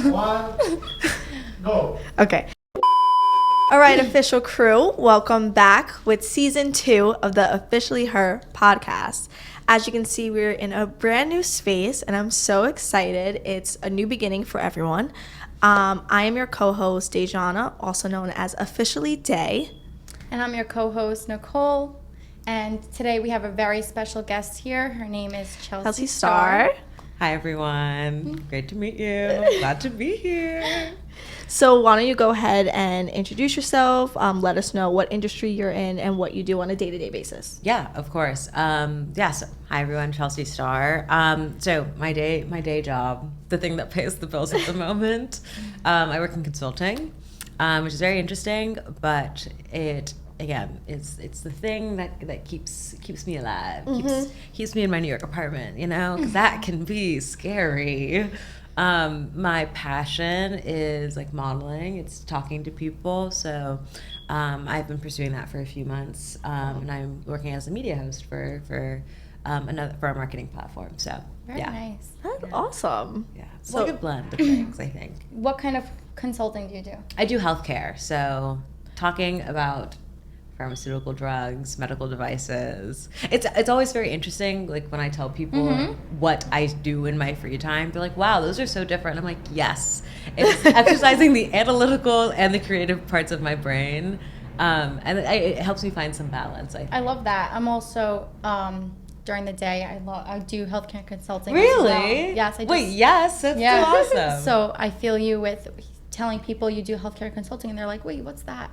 One, go. Okay. All right, official crew, welcome back with season 2 of the Officially Her podcast. As you can see, we're in a brand new space, and I'm so excited. It's a new beginning for everyone. I am your co-host, Dejana, also known as Officially Day. And I'm your co-host, Nicole. And today we have a very special guest here. Her name is Chelsea Starr. Hi, everyone. Great to meet you. Glad to be here. So why don't you go ahead and introduce yourself, let us know what industry you're in and what you do on a day-to-day basis. Yeah, of course. So, hi, everyone. Chelsea Starr. So my day job, the thing that pays the bills at the moment, I work in consulting, which is very interesting, but it's the thing that keeps me alive, keeps me in my New York apartment, because that can be scary. My passion is like modeling. It's talking to people. So I've been pursuing that for a few months, and I'm working as a media host for a marketing platform. So Very nice. That's awesome. Yeah, it's like a blend of things, I think. What kind of consulting do you do? I do healthcare, so talking about pharmaceutical drugs, medical devices. It's always very interesting, like when I tell people what I do in my free time, they're like, wow, those are so different. I'm like, yes. It's exercising the analytical and the creative parts of my brain. And it helps me find some balance, I think. I love that. I'm also, during the day, I do healthcare consulting. Really? As well. Yes, I do. Wait, yes, that's so awesome. So I feel you with telling people you do healthcare consulting, and they're like, wait, what's that?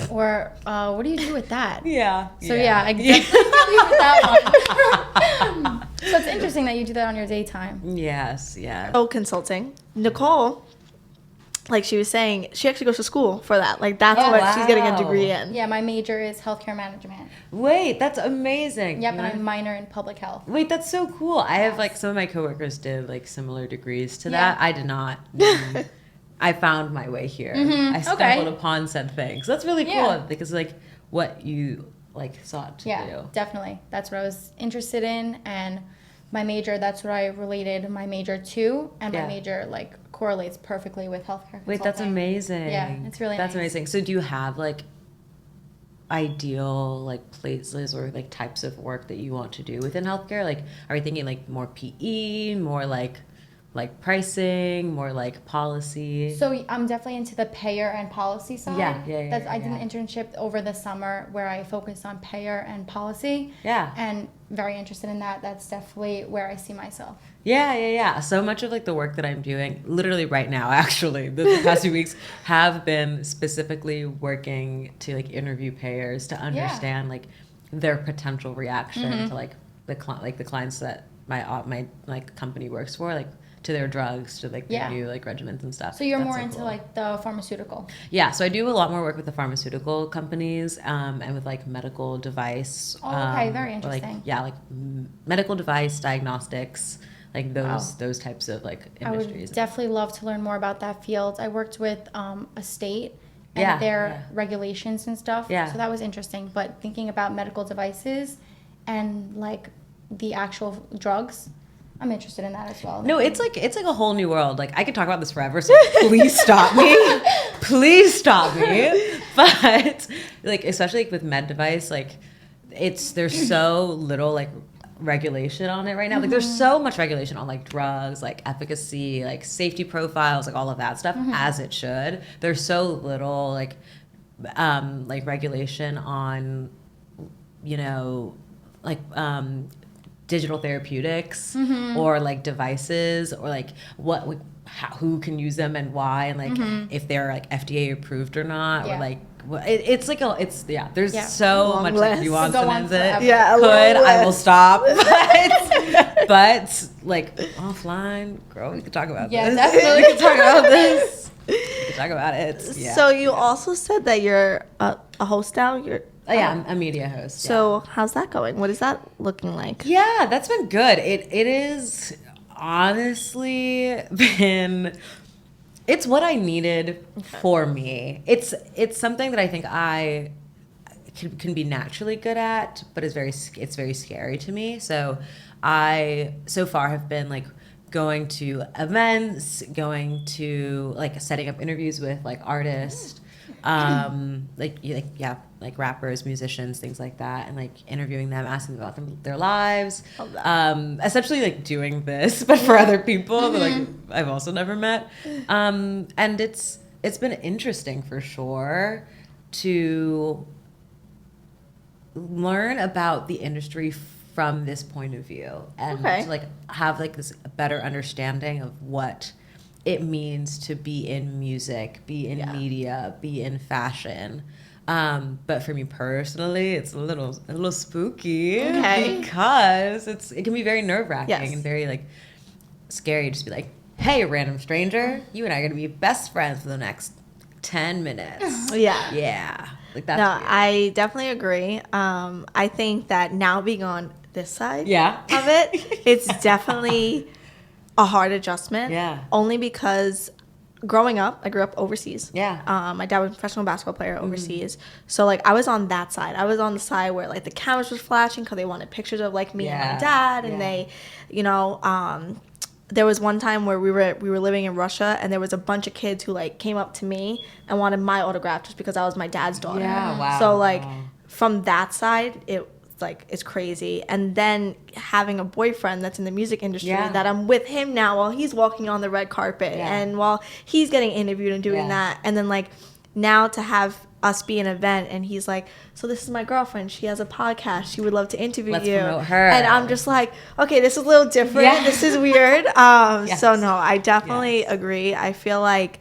Or what do you do with that? Yeah. So I definitely feel you with that one. So it's interesting that you do that on your daytime. Yes, yeah. Oh, consulting. Nicole, like she was saying, she actually goes to school for that. Like that's what she's getting a degree in. Yeah, my major is healthcare management. Wait, that's amazing. Yep, and I'm minor in public health. Wait, that's so cool. I have like some of my coworkers did like similar degrees to Yeah. that. I did not. I found my way here. I stumbled upon said thing. So that's really cool because like what you like sought to do. Yeah, definitely. That's what I was interested in, and my major, that's what I related my major to, and my major like correlates perfectly with healthcare consulting. Wait, that's amazing. Yeah, it's really That's nice. amazing. So do you have like ideal like places or like types of work that you want to do within healthcare? Like are you thinking like more PE, more like pricing, more like policy? So I'm definitely into the payer and policy side. I did an internship over the summer where I focused on payer and policy. Yeah. And very interested in that. That's definitely where I see myself. Yeah. So much of like the work that I'm doing, literally right now, actually, the past few weeks have been specifically working to like interview payers to understand like their potential reaction to like the clients that my like company works for, like to their drugs, to like their new like regimens and stuff. So you're That's more so into cool. like the pharmaceutical. Yeah, so I do a lot more work with the pharmaceutical companies and with like medical device. Oh, okay, very or, like, interesting. medical device diagnostics, like those types of like industries. I would definitely love to learn more about that field. I worked with a state and their regulations and stuff. Yeah. So that was interesting. But thinking about medical devices and like the actual drugs, I'm interested in that as well. No, it's like a whole new world. Like I could talk about this forever, so please stop me. Please stop me. But like especially like, with med device, like there's so little like regulation on it right now. Like there's so much regulation on like drugs, like efficacy, like safety profiles, like all of that stuff, as it should. There's so little like regulation on, digital therapeutics or like devices or like who can use them and why, and like if they're like FDA approved or not, or like there's so much like nuance in it. I will stop, but like offline, girl, we could talk about this. Definitely. We could talk about this. We could talk about it. So you also said that you're a host now. I'm a media host. So how's that going? What is that looking like? Yeah, that's been good. It is honestly been, it's what I needed for me. It's something that I think I can be naturally good at, but it's very scary to me. So I so far have been like going to events, going to like setting up interviews with like artists, like rappers, musicians, things like that, and like interviewing them, asking about their lives. Essentially like doing this, but for other people that like I've also never met. And it's been interesting for sure to learn about the industry from this point of view and to like have like this better understanding of what it means to be in music, be in media, be in fashion. But for me personally, it's a little spooky because it can be very nerve-wracking and very like scary. Just be like, hey, random stranger, you and I are gonna be best friends for the next 10 minutes. Yeah. Like that's weird. I definitely agree. I think that now being on this side of it, it's definitely a hard adjustment. Yeah. Only because growing up, I grew up overseas. Yeah. My dad was a professional basketball player overseas. So like I was on that side. I was on the side where like the cameras were flashing because they wanted pictures of like me and my dad, and they, you know, there was one time where we were living in Russia, and there was a bunch of kids who like came up to me and wanted my autograph just because I was my dad's daughter. Yeah, wow. So like from that side, it's crazy. And then having a boyfriend that's in the music industry, that I'm with him now while he's walking on the red carpet and while he's getting interviewed and doing that, and then like now to have us be an event, and he's like, so this is my girlfriend, she has a podcast, she would love to interview Let's you. promote her. And I'm just like, okay, this is a little different. This is weird. So no, I definitely agree. I feel like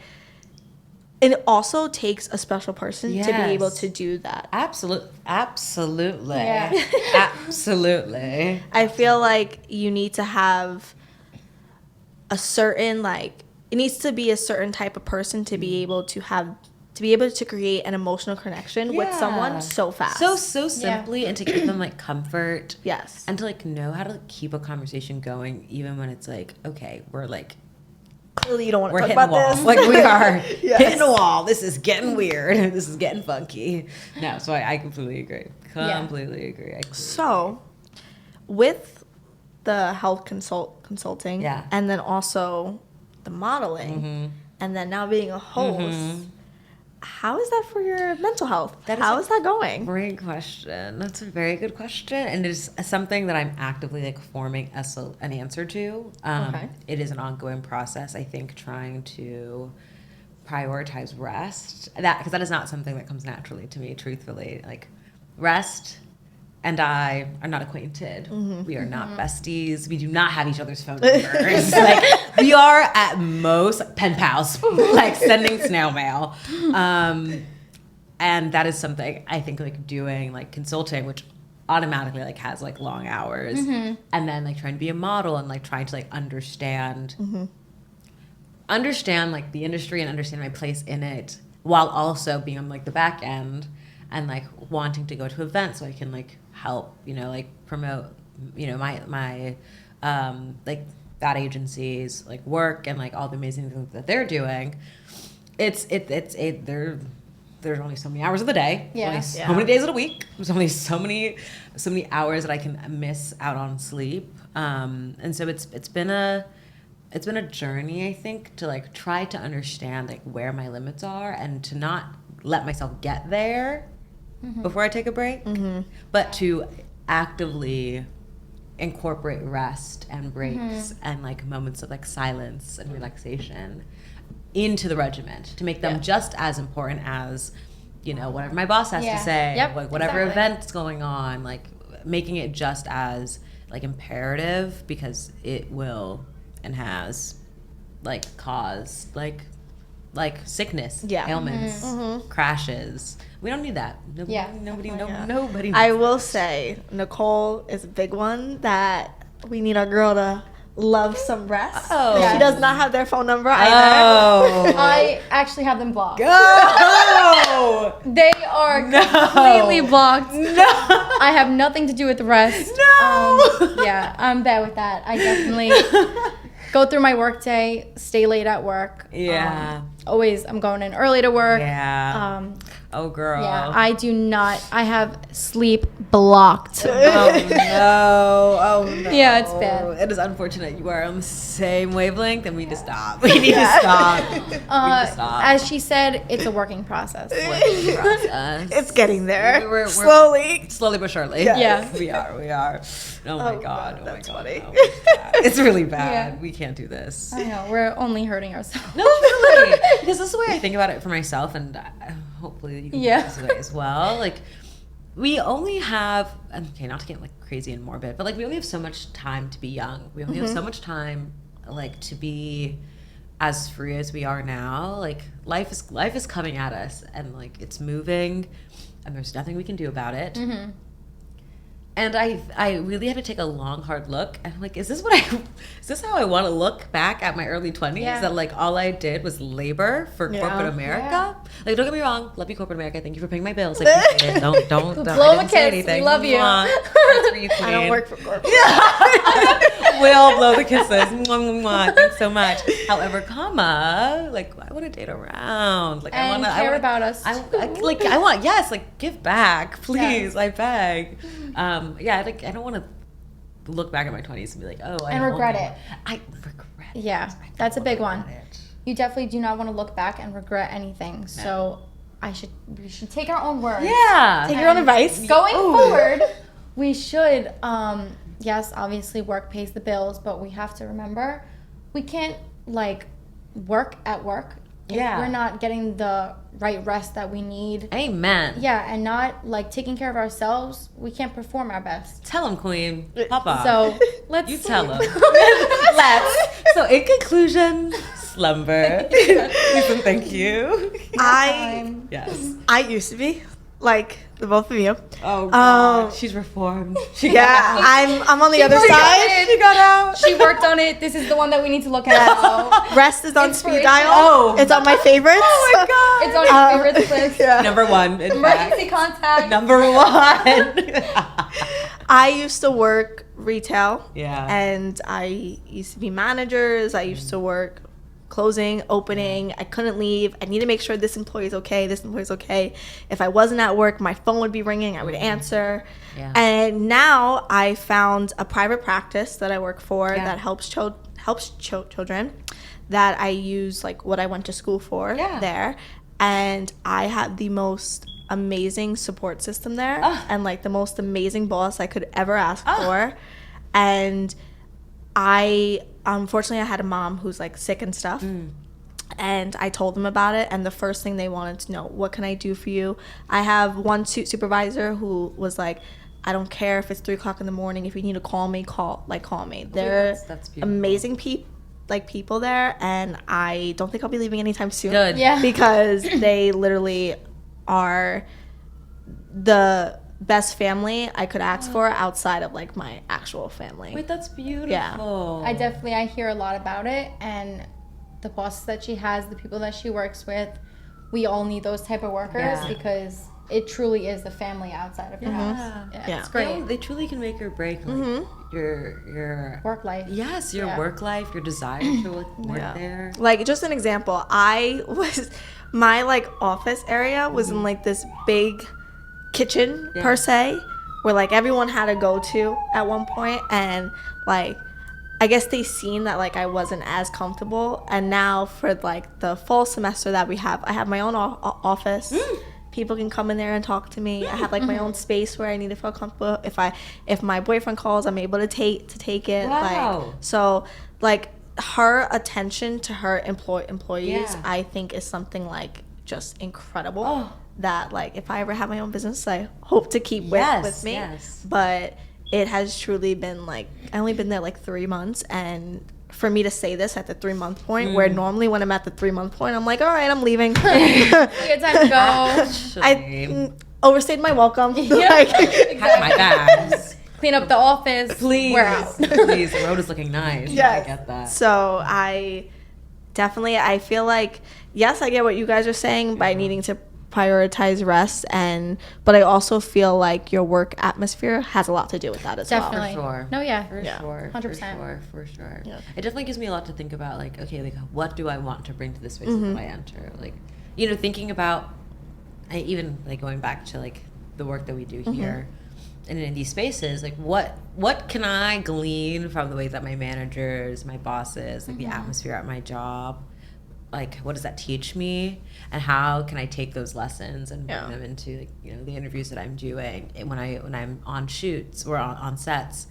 it also takes a special person to be able to do that. Absolutely. Yeah. Absolutely. I feel like you need to have a certain like, it needs to be a certain type of person to be able to create an emotional connection with someone so fast. So simply, and to give them like comfort. Yes. And to like know how to keep a conversation going even when it's like, okay, we're like, clearly you don't want to we're talk hitting about the wall. this. Like we are hitting a wall. This is getting weird. This is getting funky. No, so I completely agree. Completely agree. So, with the health consulting, and then also the modeling, and then now being a host, how is that for your mental health? How is that going? Great question. That's a very good question, and it is something that I'm actively like forming an answer to. It is an ongoing process. I think trying to prioritize rest, because that is not something that comes naturally to me. Truthfully, like rest and I are not acquainted. We are not besties. We do not have each other's phone numbers. Like we are at most pen pals, like sending snail mail. And that is something I think like doing like consulting, which automatically like has like long hours, and then like trying to be a model and like trying to like understand like the industry and understand my place in it, while also being on like the back end and like wanting to go to events so I can like help, you know, like promote, you know, my like that agency's like work and like all the amazing things that they're doing. There's only so many hours of the day. Only so many days of the week. There's only so many hours that I can miss out on sleep. And so it's been a journey, I think, to like try to understand like where my limits are and to not let myself get there before I take a break, but to actively incorporate rest and breaks and like moments of like silence and relaxation into the regiment to make them just as important as, you know, whatever my boss has to say, like whatever event's going on, like making it just as like imperative, because it will and has like caused like sickness, ailments, crashes. We don't need that. Nobody. I will say Nicole is a big one that we need our girl to love some rest. She does not have their phone number either. I actually have them blocked. Go! They are completely blocked. No! I have nothing to do with rest. No! Yeah, I'm bad with that. I definitely go through my work day, stay late at work. Yeah. Always, I'm going in early to work. Yeah. Oh, girl. Yeah, I do not. I have sleep blocked. Oh no! Oh no! Yeah, it's bad. It is unfortunate. You are on the same wavelength, and we need to stop. We need to stop. We need to stop. As she said, it's a working process. Working process. It's getting there. We're slowly but surely. Yeah. we are. Oh my god! Oh that's my god! funny. Oh my God. It's really bad. Yeah. We can't do this. I know, we're only hurting ourselves. No, really. Because this is the way I think about it for myself, and hopefully you can Yeah. think this way as well. Like, we only have, okay, not to get like crazy and morbid, but like we only have so much time to be young. We only have so much time, like, to be as free as we are now. Like, life is coming at us, and like it's moving, and there's nothing we can do about it. Mm-hmm. And I really had to take a long, hard look. And I'm like, is this how I want to look back at my early 20s? Yeah. That like all I did was labor for corporate America? Yeah. Like, don't get me wrong, love you, corporate America. Thank you for paying my bills. I appreciate it. Don't Blow I a didn't say kiss. anything. We love you. Mwah. Hearts for you, I don't queen. work for corporate. We'll blow the kisses. Mwah, mwah, mwah. Thanks so much. However, like, I want to date around. Like, And I care wanna, about us. I want, yes, like, give back, please. I beg. Yeah, like, I don't want to look back at my 20s and be like, oh, And regret it. I regret it. Yeah, I that's a don't big one. regret it. You definitely do not want to look back and regret anything. So we should take our own words. Yeah. Take your own advice. Going forward, we should, yes, obviously work pays the bills, but we have to remember we can't like work at work if we're not getting the right rest that we need. Amen. Yeah, and not like taking care of ourselves, we can't perform our best. Tell him, queen. Papa. So let's You tell him. Let's. So, in conclusion, slumber. Please and thank you. Yes. I used to be like the both of you. Oh, God. She's reformed. She got Yeah, out. I'm on the other side. She got out. She worked on it. This is the one that we need to look at now. Rest is on speed Inspiration. dial. Oh. It's on my favorites. Oh, my God. It's on your favorites list. Yeah. Number one. In Emergency fact. contact. Number one. I used to work retail. Yeah. And I used to be managers. I used to work closing, opening. I couldn't leave. I need to make sure this employee is okay. This employee is okay. If I wasn't at work, my phone would be ringing. I would answer. Yeah. And now I found a private practice that I work for that helps children. That I use like what I went to school for there, and I have the most amazing support system there, and like the most amazing boss I could ever ask for, and unfortunately I had a mom who's like sick and stuff, and I told them about it, and the first thing they wanted to know, what can I do for you? I have one supervisor who was like, I don't care if it's 3 o'clock in the morning, if you need to call me, call me. They're that's beautiful. amazing people there, and I don't think I'll be leaving anytime soon. Good. Yeah. Because they literally are the best family I could ask for outside of like my actual family. Wait, that's beautiful. Yeah. I hear a lot about it, and the bosses that she has, the people that she works with, we all need those type of workers because it truly is the family outside of your house. Yeah, it's great. They truly can make or break like, your Work life. Yes, your work life, your desire to work there. Like, just an example, my like office area was in like this big kitchen per se, where like everyone had to go to at one point, and like I guess they seen that like I wasn't as comfortable, and now for like the fall semester that we have, I have my own office. People can come in there and talk to me. I have like my own space where I need to feel comfortable. If my boyfriend calls, I'm able to take it. Wow. Like, so like her attention to her employees, I think is something like just incredible. That like if I ever have my own business, I hope to keep with me. But it has truly been like, I only been there like 3 months, and for me to say this at the 3-month point, where normally when I'm at the 3-month point, I'm like, all right, I'm leaving. Good time to go. I overstayed my welcome. Yeah, Like, Pack my bags. Clean up the office. Please. We're out. Please, the road is looking nice. Yes. I get that. So I feel like, yes, I get what you guys are saying by needing to prioritize rest, but I also feel like your work atmosphere has a lot to do with that as Definitely. For sure. No, yeah. For Yeah. sure. 100%. For sure. Yeah. It definitely gives me a lot to think about, like, okay, like, what do I want to bring to the spaces Mm-hmm. that I enter? Like, thinking about, even, like, going back to, like, the work that we do here and in these spaces, like, what can I glean from the ways that my managers, my bosses, like, the atmosphere at my job, like, what does that teach me, and how can I take those lessons and bring them into, like, the interviews that I'm doing, and when I'm on shoots or on sets,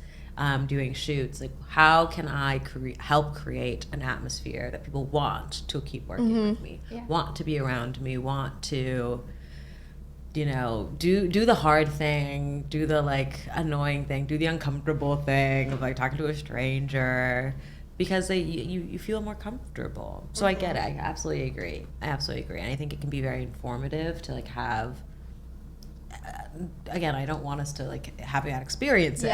doing shoots, like, how can I help create an atmosphere that people want to keep working with me, want to be around me, want to do the hard thing, do the, like, annoying thing, do the uncomfortable thing of, like, talking to a stranger, because you feel more comfortable. So I get it. I absolutely agree. And I think it can be very informative to, like, have, again, I don't want us to, like, have bad experiences.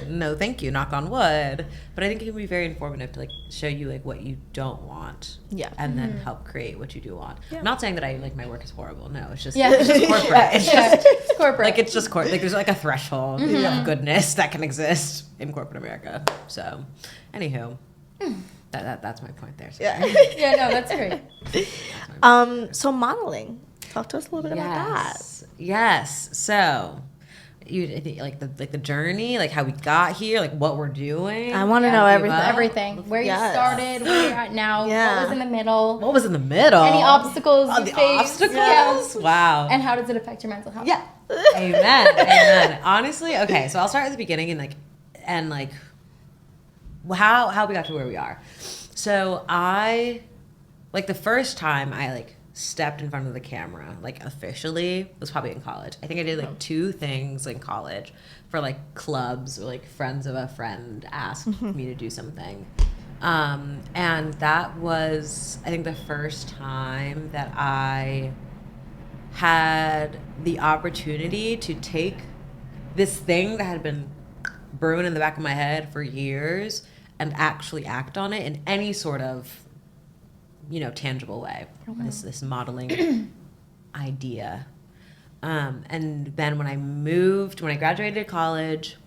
No, thank you, knock on wood. But I think it can be very informative to, like, show you, like, what you don't want. Yeah. And then help create what you do want. I'm not saying that my work is horrible. No, it's just, Yeah. it's just corporate. It's just It's corporate. like, it's just corporate. Like, there's, like, a threshold of goodness that can exist in corporate America. So, anywho, that's my point there. Sorry. Yeah, no, that's great. So modeling. Talk to us a little bit about that. Yes. So, like the journey, like how we got here, like what we're doing. I want to know everything. Everything. Where you started, where you're at now, what was in the middle, What was in the middle? any obstacles you the faced. obstacles? Yeah. Wow. And how does it affect your mental health? Yeah. Amen. Honestly, okay. So I'll start at the beginning and how we got to where we are. So the first time I, like, stepped in front of the camera, like, officially, was probably in college. I think I did, like, 2 things in college for, like, clubs, or, like, friends of a friend asked me to do something. And that was, I think, the first time that I had the opportunity to take this thing that had been brewing in the back of my head for years and actually act on it in any sort of, tangible way. This modeling idea. And then when I graduated college,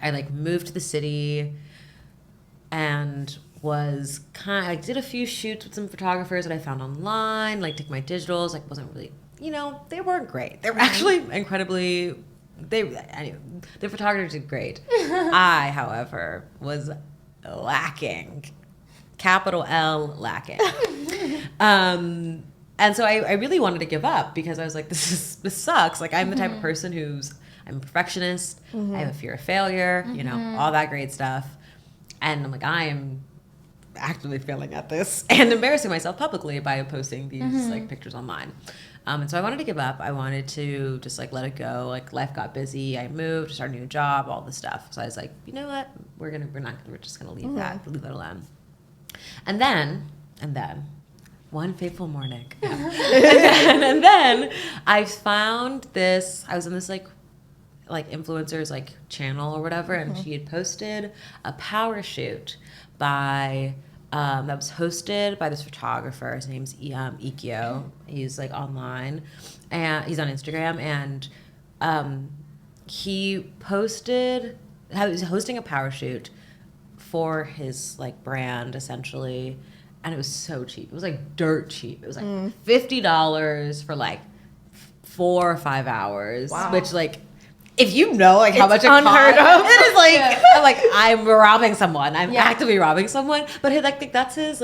I, like, moved to the city and was I did a few shoots with some photographers that I found online, like, took my digitals, like, wasn't really, they weren't great. They were actually incredibly, anyway, the photographers did great. I, however, was lacking. Capital L, lacking. And so I really wanted to give up because I was like, this sucks. Like, I'm the type of person I'm a perfectionist. I have a fear of failure, all that great stuff. And I'm like, I am actively failing at this and embarrassing myself publicly by posting these like pictures online. And so I wanted to give up. I wanted to just, like, let it go. Like, life got busy. I moved, started a new job, all this stuff. So I was like, you know what? We're just gonna leave that alone. And then one fateful morning, and then I found this. I was in this like influencers, like, channel or whatever, and she had posted a power shoot that was hosted by this photographer. His name's Ikio. He's, like, online, and he's on Instagram, and he posted how he was hosting a power shoot for his, like, brand, essentially, and it was so cheap. It was, like, dirt cheap. It was, like, $50 for, like, 4 or 5 hours. Wow. Which, like, if you know, like, how much it unheard costs, of. it is like, I'm like, I'm robbing someone. I'm actively robbing someone. But I think that's his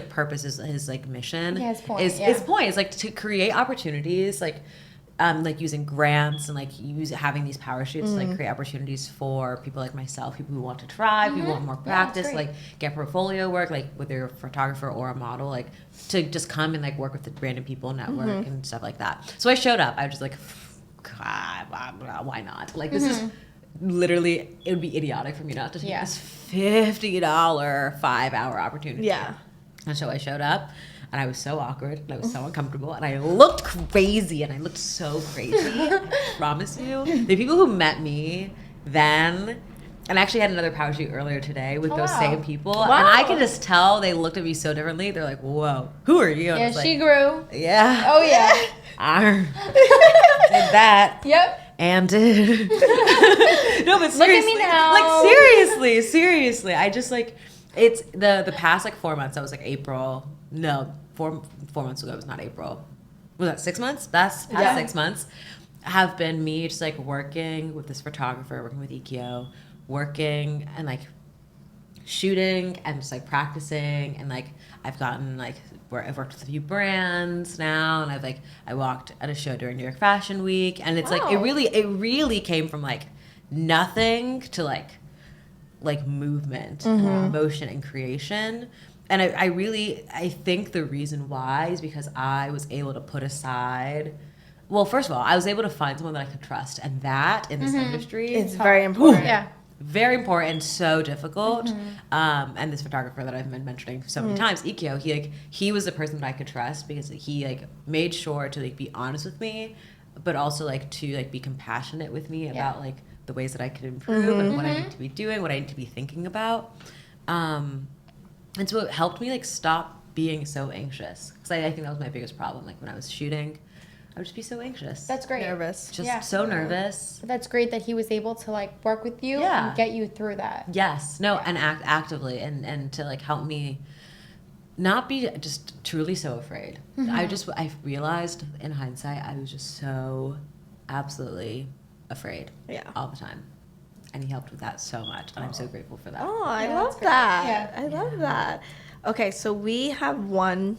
purpose, his like mission. Yeah, his point. His point is, like, to create opportunities, like using grants and, like, having these power shoots to, like, create opportunities for people like myself, people who want to try, people who want more practice, like, get portfolio work, like, whether you're a photographer or a model, like, to just come and, like, work with the random people, network and stuff like that. So I showed up. I was just like, God, why not? Like, this is literally, it would be idiotic for me not to take this $50 5-hour opportunity. Yeah. And so I showed up, and I was so awkward, and I was so uncomfortable, and I looked crazy, and I looked so crazy. I promise you. The people who met me then And I actually had another power shoot earlier today with those wow. same people. Wow. And I can just tell they looked at me so differently. They're like, whoa, who are you? And I Yeah, was she like, grew. yeah. Oh yeah. Arr. Did that. Yep. And did. No, but seriously. Look at me now. Like, seriously. I just, like, it's the past, like, 4 months. That was, like, April. No, four months ago. It was not April. Was that 6 months? That's past 6 months. Have been me just, like, working with this photographer, working with Ikeo, working and, like, shooting and just, like, practicing. And, like, I've gotten, like, I've worked with a few brands now, and I walked at a show during New York Fashion Week, and it's like it really came from like nothing to like movement, and motion, and creation. And I think the reason why is because I was able to put aside. Well, first of all, I was able to find someone that I could trust, and that in this industry, It's very important. Yeah. very important, so difficult. And this photographer that I've been mentioning so many times, Ikeo, he was the person that I could trust because he like made sure to like be honest with me, but also like to like be compassionate with me about like the ways that I could improve and what I need to be doing, what I need to be thinking about. And so it helped me like stop being so anxious, because I think that was my biggest problem. Like when I was shooting, I would just be so anxious. That's great. Nervous. Just so nervous. That's great that he was able to like work with you Yeah. and get you through that. Yes. No, and act actively and to like help me not be just truly so afraid. I realized in hindsight I was just so absolutely afraid. Yeah. All the time. And he helped with that so much, and I'm so grateful for that. Oh, I Yeah, love that's great. that. Yeah. I love that. Okay, so we have one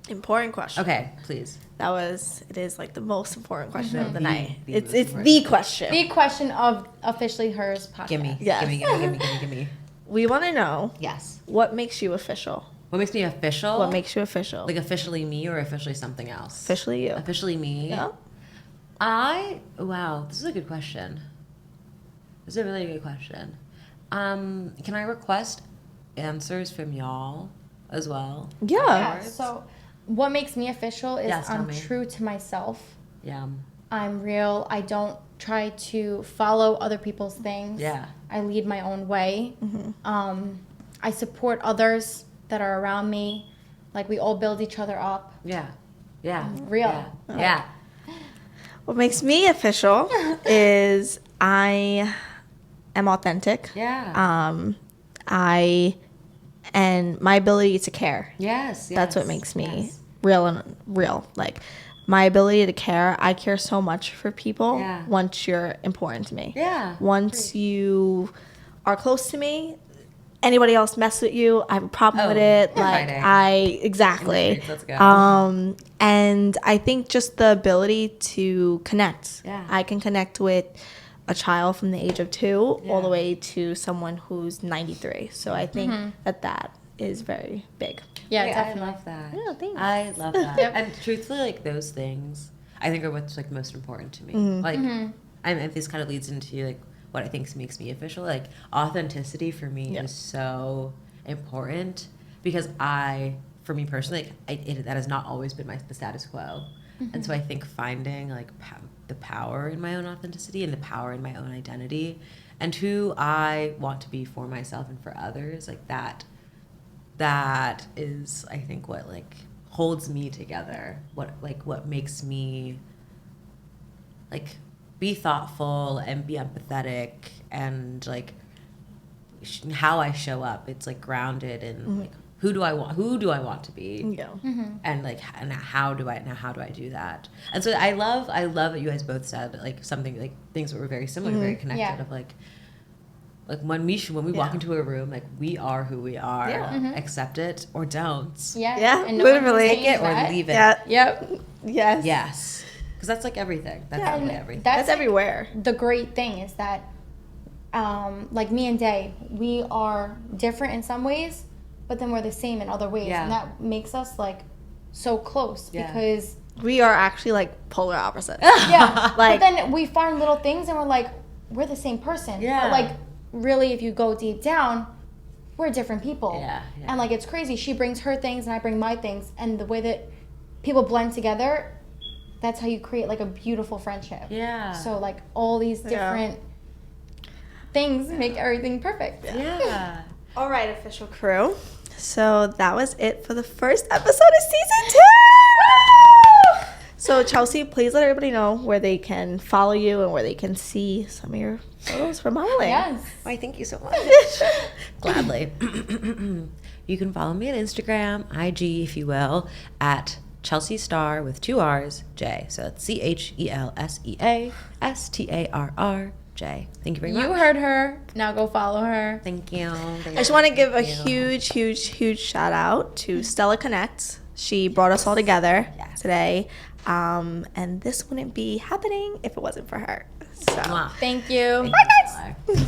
important question. Okay, please. It is like the most important question of the The- night. the It's most the important. question. The question of Officially Hers podcast. Gimme. Yes. Gimme. We want to know Yes. what makes you official. What makes me official? What makes you official? like officially me or officially something else? Officially you. Officially me. Yeah. Wow, this is a good question. This is a really good question. Can I request answers from y'all as well? Yeah. Yeah. So, what makes me official is Yes, tell I'm me. true to myself. Yeah. I'm real. I don't try to follow other people's things. Yeah. I lead my own way. I support others that are around me. Like we all build each other up. Yeah. Yeah. Real. Yeah. What makes me official is I am authentic. Yeah. And my ability to care. Yes. That's what makes me yes. real. Like my ability to care. I care so much for people Yeah. once you're important to me. Yeah. Once you are close to me, anybody else mess with you, I have a problem Oh, with it. we're Like fighting. exactly. Let's go. And I think just the ability to connect. Yeah. I can connect with a child from the age of 2 all Yeah. the way to someone who's 93. So I think that is very big. Yeah, I definitely. love that. Yeah, thanks. I love that. Yep. And truthfully, like those things, I think are what's like most important to me. Mm-hmm. Like, and this kind of leads into like what I think makes me official. Like authenticity for me Yeah. is so important because for me personally, that has not always been the status quo. And so I think finding like the power in my own authenticity and the power in my own identity and who I want to be for myself and for others, like that is I think what like holds me together, what makes me like be thoughtful and be empathetic and like how I show up. It's like grounded in like who do I want to be, Yeah. Mm-hmm. and how do I do that. And so I love that you guys both said like something like things that were very similar, very connected. Yeah. Of like when we walk Yeah. into a room, like we are who we are. Yeah. Accept it or don't. Yeah. Yeah, And no one can literally. change Take it or that. leave it. Yeah. Yep. Yes. Yes. Because that's like everything. That's Yeah, really and everything. That's everywhere. The great thing is that, like me and Day, we are different in some ways, but then we're the same in other ways, Yeah. and that makes us like so close Yeah. because We are actually like polar opposites. yeah. Like- but then we find little things and we're like, we're the same person. Yeah. But like, really, if you go deep down, we're different people. Yeah, yeah. And like, it's crazy. She brings her things and I bring my things, and the way that people blend together, that's how you create like a beautiful friendship. Yeah. So like all these Yeah. different things make everything perfect. Yeah. All right, official crew. So that was it for the first episode of season 2. So Chelsea, please let everybody know where they can follow you and where they can see some of your photos for modeling. Yes. Why, thank you so much. Gladly. You can follow me on Instagram, IG, if you will, at Chelsea Starr with 2 R's, J. So it's CHELSEASTARRJ. Thank you very much. You heard her. Now go follow her. Thank you. I just want to give a huge shout out to Stella Connect. She brought us all together today. And this wouldn't be happening if it wasn't for her. So Mwah. Thank you. Bye, guys.